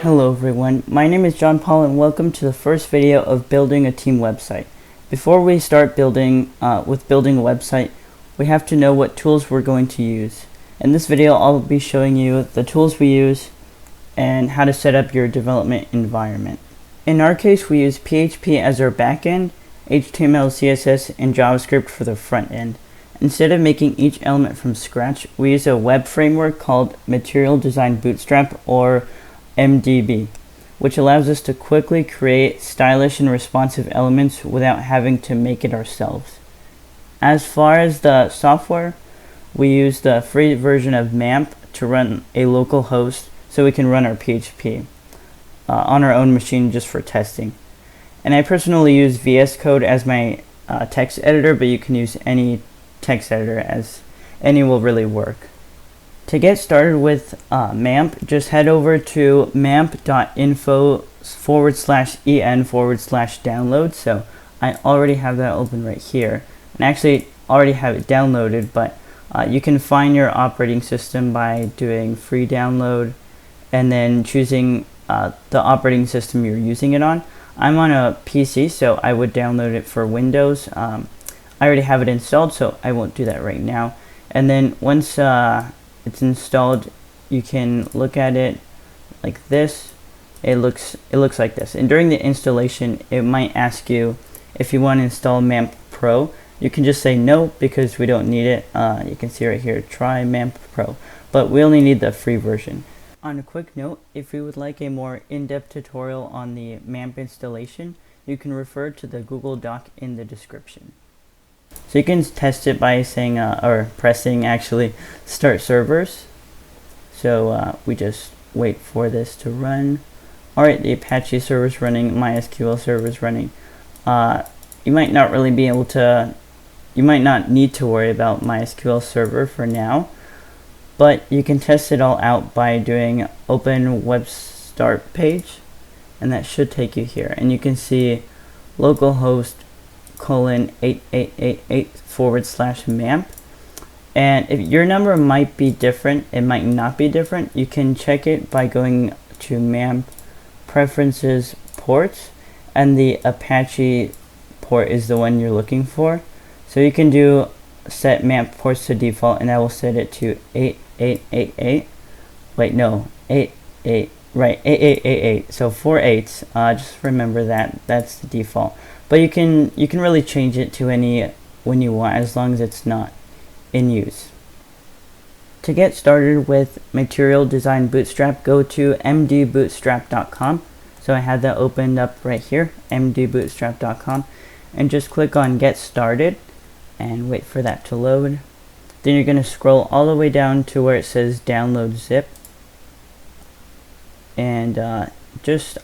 Hello everyone, my name is John Paul and welcome to the first video of building a team website. Before we start building a website, we have to know what tools we're going to use. In this video I'll be showing you the tools we use and how to set up your development environment. In our case we use PHP as our backend, HTML, CSS, and JavaScript for the front end. Instead of making each element from scratch, we use a web framework called Material Design Bootstrap, or MDB, which allows us to quickly create stylish and responsive elements without having to make it ourselves. As far as the software, we use the free version of MAMP to run a local host so we can run our PHP on our own machine just for testing. And I personally use VS Code as my text editor, but you can use any text editor, as any will really work. To get started with MAMP, just head over to mamp.info/en/download. So I already have that open right here, and actually already have it downloaded, but you can find your operating system by doing free download and then choosing the operating system you're using it on. I'm on a PC, so I would download it for Windows. I already have it installed, so I won't do that right now. And then once it's installed, you can look at it like this. It looks like this. And during the installation, it might ask you if you want to install MAMP Pro. You can just say no because we don't need it. You can see right here, try MAMP Pro, but we only need the free version. On a quick note, if you would like a more in-depth tutorial on the MAMP installation, you can refer to the Google Doc in the description. So you can test it by saying or pressing actually start servers. So we just wait for this to run. Alright, the Apache server is running, MySQL server is running. You might not really be able to, you might not need to worry about MySQL server for now, but you can test it all out by doing open web start page, and that should take you here, and you can see localhost :8888/MAMP. And if your number might be different, it might not be different, you can check it by going to MAMP preferences ports, and the Apache port is the one you're looking for. So you can do set MAMP ports to default, and I will set it to 8888. Wait, no, 8888. So 4 8s. Just remember that that's the default. But you can really change it to any when you want, as long as it's not in use. To get started with Material Design Bootstrap, go to mdbootstrap.com. So I have that opened up right here, mdbootstrap.com, and just click on Get Started and wait for that to load. Then you're going to scroll all the way down to where it says Download Zip, and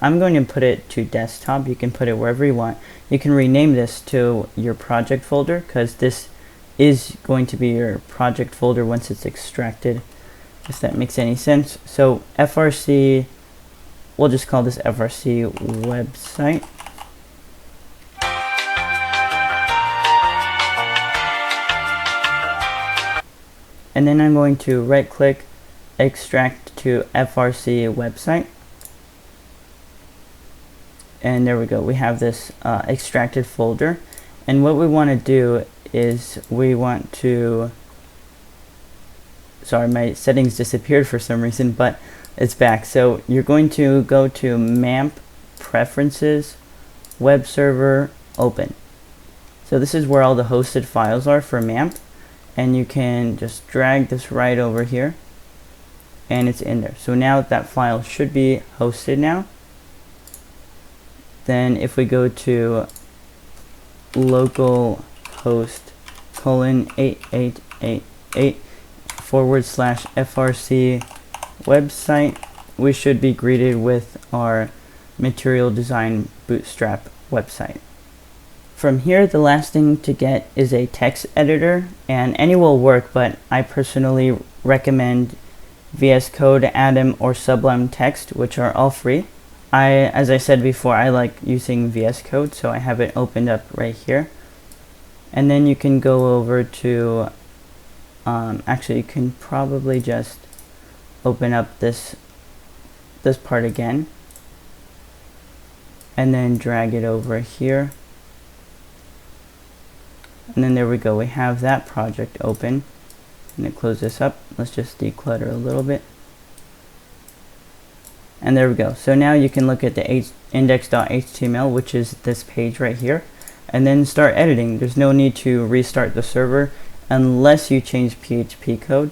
I'm going to put it to desktop. You can put it wherever you want. You can rename this to your project folder, because this is going to be your project folder once it's extracted, if that makes any sense. So FRC, we'll just call this FRC website. And then I'm going to right click, extract to FRC website. And there we go, we have this extracted folder. And what we want to do is we want to, sorry, my settings disappeared for some reason, but it's back. So you're going to go to MAMP preferences, web server, open. So this is where all the hosted files are for MAMP, and you can just drag this right over here and it's in there. So now that file should be hosted now. Then if we go to localhost :8888/FRC website, we should be greeted with our Material Design Bootstrap website. From here, the last thing to get is a text editor, and any will work, but I personally recommend VS Code, Atom, or Sublime Text, which are all free. As I said before, I like using VS Code, so I have it opened up right here. And then you can go over to, actually you can probably just open up this this part again, and then drag it over here. And then there we go, we have that project open. I'm going to close this up. Let's just declutter a little bit. And there we go. So now you can look at the index.html, which is this page right here, and then start editing. There's no need to restart the server unless you change PHP code.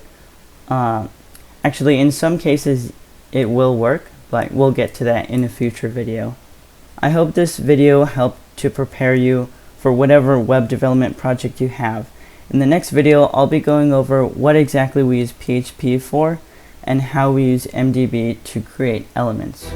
Actually, in some cases it will work, but we'll get to that in a future video. I hope this video helped to prepare you for whatever web development project you have. In the next video, I'll be going over what exactly we use PHP for and how we use MDB to create elements.